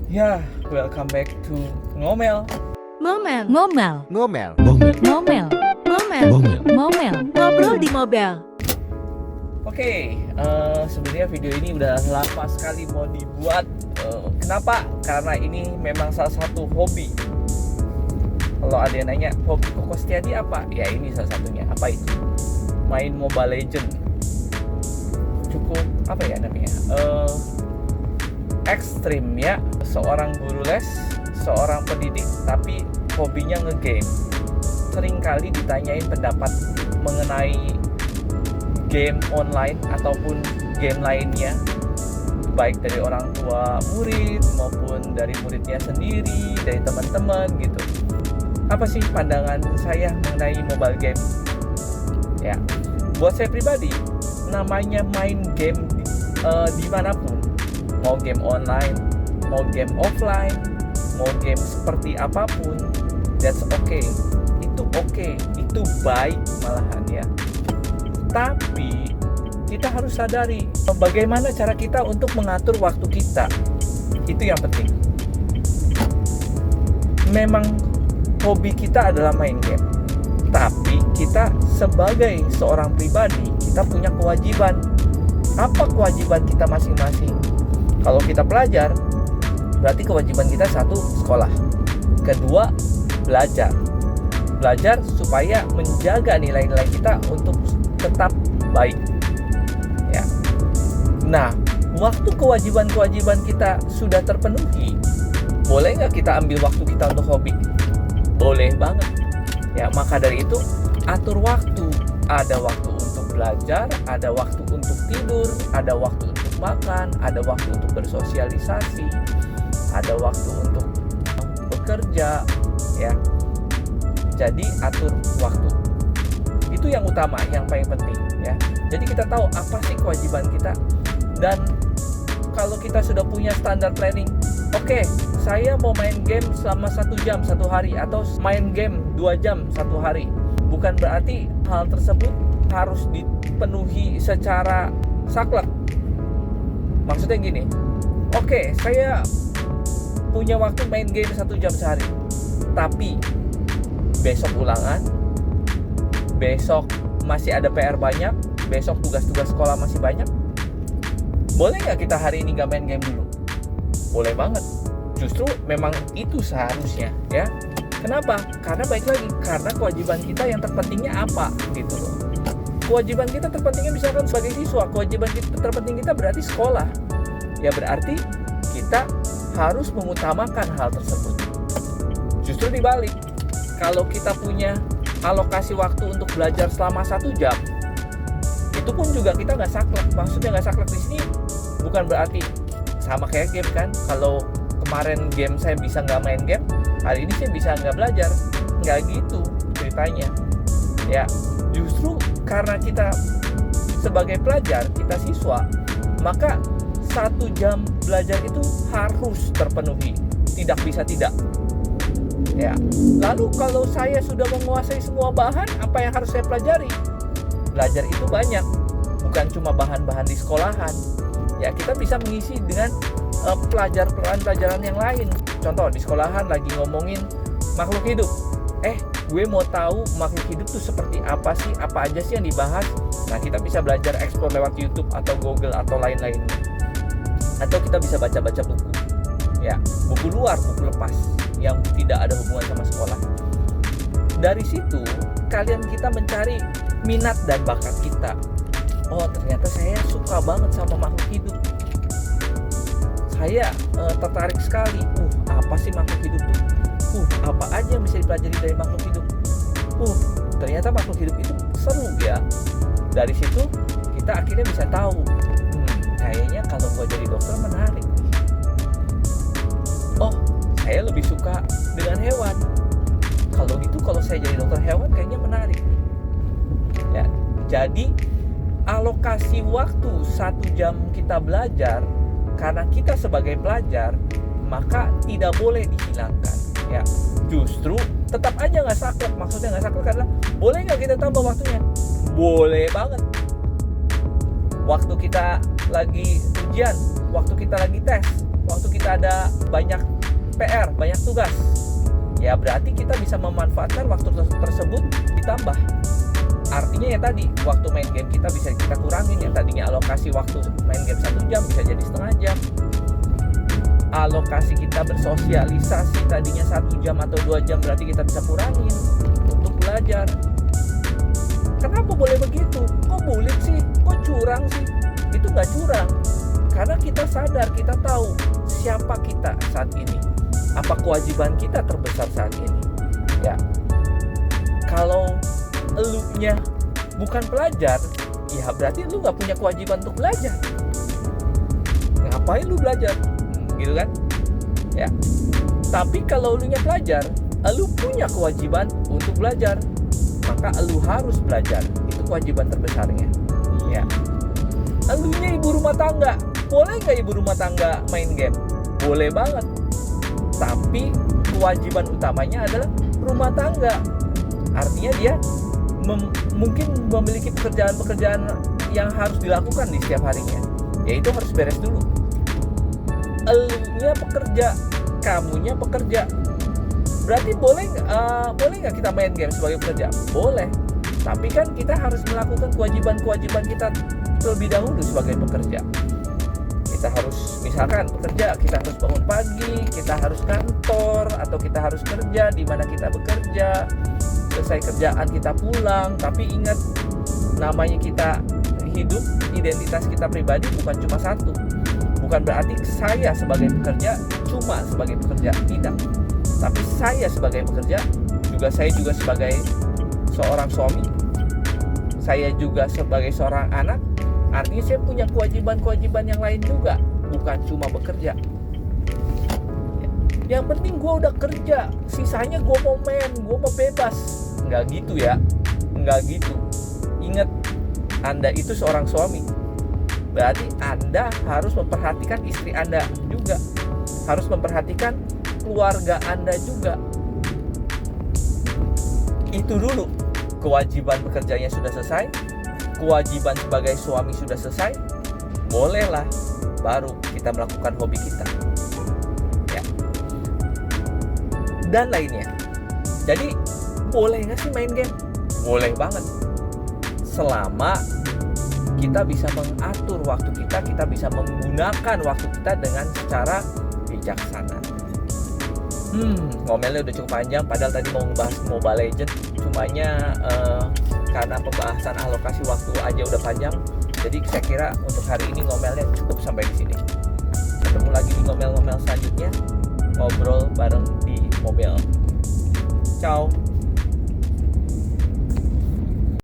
Ya, welcome back to Ngomel. Ngomel, ngomel, Ngomel. ngomel, ngomel, ngomel, ngobrol di mobil. Oke, sebenarnya video ini udah lama sekali mau dibuat. Kenapa? Karena ini memang salah satu hobi. Kalau ada yang nanya, hobi Koko Setiadi apa? Ya ini salah satunya. Apa itu? Main Mobile Legend. Cukup, apa ya namanya? Ekstrim ya. Seorang guru les, seorang pendidik, tapi hobinya ngegame. Seringkali ditanyain pendapat mengenai game online ataupun game lainnya, baik dari orang tua murid maupun dari muridnya sendiri, dari teman-teman gitu. Apa sih pandangan saya mengenai mobile game? Ya, buat saya pribadi, namanya main game dimanapun, mau game online, mau game offline, mau game seperti apapun, that's okay. Itu okay, itu baik malahan ya. Tapi kita harus sadari bagaimana cara kita untuk mengatur waktu kita. Itu yang penting. Memang hobi kita adalah main game, tapi kita sebagai seorang pribadi, kita punya kewajiban. Apa kewajiban kita masing-masing? Kalau kita pelajar, berarti kewajiban kita satu, sekolah. Kedua, belajar. Belajar supaya menjaga nilai-nilai kita untuk tetap baik ya. Nah, waktu kewajiban-kewajiban kita sudah terpenuhi, boleh nggak kita ambil waktu kita untuk hobi? Boleh banget ya. Maka dari itu, atur waktu. Ada waktu untuk belajar, ada waktu untuk tidur, ada waktu untuk makan, ada waktu untuk bersosialisasi, ada waktu untuk bekerja ya. Jadi atur waktu. Itu yang utama, yang paling penting ya. Jadi kita tahu apa sih kewajiban kita. Dan kalau kita sudah punya standar planning, oke, saya mau main game selama 1 jam 1 hari, atau main game 2 jam 1 hari. Bukan berarti hal tersebut harus dipenuhi secara saklek. Maksudnya gini, oke, saya punya waktu main game 1 jam sehari, tapi besok ulangan, besok masih ada PR banyak, besok tugas-tugas sekolah masih banyak. Boleh nggak kita hari ini nggak main game dulu? Boleh banget. Justru memang itu seharusnya ya. Kenapa? Karena baik lagi, karena kewajiban kita yang terpentingnya apa gitu loh. Kewajiban kita terpentingnya misalkan sebagai siswa, kewajiban kita terpenting kita berarti sekolah. Ya berarti kita harus mengutamakan hal tersebut. Justru dibalik, kalau kita punya alokasi waktu untuk belajar selama 1 jam, itu pun juga kita nggak saklek. Maksudnya nggak saklek di sini bukan berarti sama kayak game kan. Kalau kemarin game saya bisa nggak main game, hari ini saya bisa nggak belajar. Nggak gitu ceritanya ya. Justru karena kita sebagai pelajar, kita siswa, maka 1 jam belajar itu harus terpenuhi, tidak bisa tidak ya. Lalu kalau saya sudah menguasai semua bahan, apa yang harus saya pelajari? Belajar itu banyak, bukan cuma bahan-bahan di sekolahan ya. Kita bisa mengisi dengan pelajaran yang lain. Contoh di sekolahan lagi ngomongin makhluk hidup, gue mau tahu makhluk hidup tuh seperti apa sih, apa aja sih yang dibahas. Nah, kita bisa belajar explore lewat YouTube atau Google atau lain-lainnya. Atau kita bisa baca-baca buku ya, buku luar, buku lepas yang tidak ada hubungan sama sekolah. Dari situ kalian kita mencari minat dan bakat kita. Oh, ternyata saya suka banget sama makhluk hidup. Saya tertarik sekali. Apa sih makhluk hidup tuh? Apa aja yang bisa dipelajari dari makhluk hidup? Ternyata makhluk hidup itu seru ya. Dari situ kita akhirnya bisa tahu, kayaknya kalau gue jadi dokter menarik. Oh, saya lebih suka dengan hewan. Kalau gitu, kalau saya jadi dokter hewan kayaknya menarik. Ya, jadi alokasi waktu 1 jam kita belajar, karena kita sebagai pelajar, maka tidak boleh dihilangkan ya. Justru tetap aja nggak saklek. Maksudnya nggak saklek adalah, boleh nggak kita tambah waktunya? Boleh banget. Waktu kita lagi ujian, waktu kita lagi tes, waktu kita kita ada banyak PR, banyak tugas, ya berarti kita bisa memanfaatkan waktu tersebut ditambah. Artinya ya tadi, waktu main game kita bisa kita kurangin. Yang tadinya alokasi waktu main game 1 jam bisa jadi setengah jam. Alokasi kita bersosialisasi tadinya 1 jam atau 2 jam, berarti kita bisa kurangin untuk belajar. Kenapa boleh begitu? Kok bulit sih? Kok curang sih? Itu nggak curang, karena kita sadar, kita tahu siapa kita saat ini, apa kewajiban kita terbesar saat ini. Ya, kalau elunya bukan pelajar, ya berarti lu nggak punya kewajiban untuk belajar. Ngapain lu belajar? Gitu kan? Ya. Tapi kalau elunya pelajar, elu punya kewajiban untuk belajar, maka elu harus belajar. Itu kewajiban terbesarnya. Ya. Elunya ibu rumah tangga, boleh nggak ibu rumah tangga main game? Boleh banget. Tapi kewajiban utamanya adalah rumah tangga. Artinya dia mungkin memiliki pekerjaan-pekerjaan yang harus dilakukan di setiap harinya, yaitu harus beres dulu. Elunya pekerja, kamunya pekerja. Berarti boleh nggak kita main game sebagai pekerja? Boleh. Tapi kan kita harus melakukan kewajiban-kewajiban kita terlebih dahulu sebagai pekerja. Kita harus, misalkan pekerja, kita harus bangun pagi, kita harus kantor, atau kita harus kerja di mana kita bekerja. Selesai kerjaan kita pulang. Tapi ingat, namanya kita hidup, identitas kita pribadi bukan cuma satu. Bukan berarti saya sebagai pekerja cuma sebagai pekerja, tidak. Tapi saya sebagai pekerja saya juga sebagai seorang suami, saya juga sebagai seorang anak. Artinya saya punya kewajiban-kewajiban yang lain juga, bukan cuma bekerja. Yang penting gue udah kerja, sisanya gue mau main, gue mau bebas. Nggak gitu ya, nggak gitu. Ingat, Anda itu seorang suami, berarti Anda harus memperhatikan istri Anda juga, harus memperhatikan keluarga Anda juga. Itu dulu, kewajiban bekerjanya sudah selesai, kewajiban sebagai suami sudah selesai, bolehlah baru kita melakukan hobi kita, ya, dan lainnya. Jadi boleh nggak sih main game? Boleh banget, selama kita bisa mengatur waktu kita, kita bisa menggunakan waktu kita dengan secara bijaksana. Ngomelnya udah cukup panjang, padahal tadi mau ngebahas Mobile Legends, cumanya karena pembahasan alokasi waktu aja udah panjang, jadi saya kira untuk hari ini ngomelnya cukup sampai di sini. Ketemu lagi di ngomel-ngomel selanjutnya, ngobrol bareng di mobil. Ciao.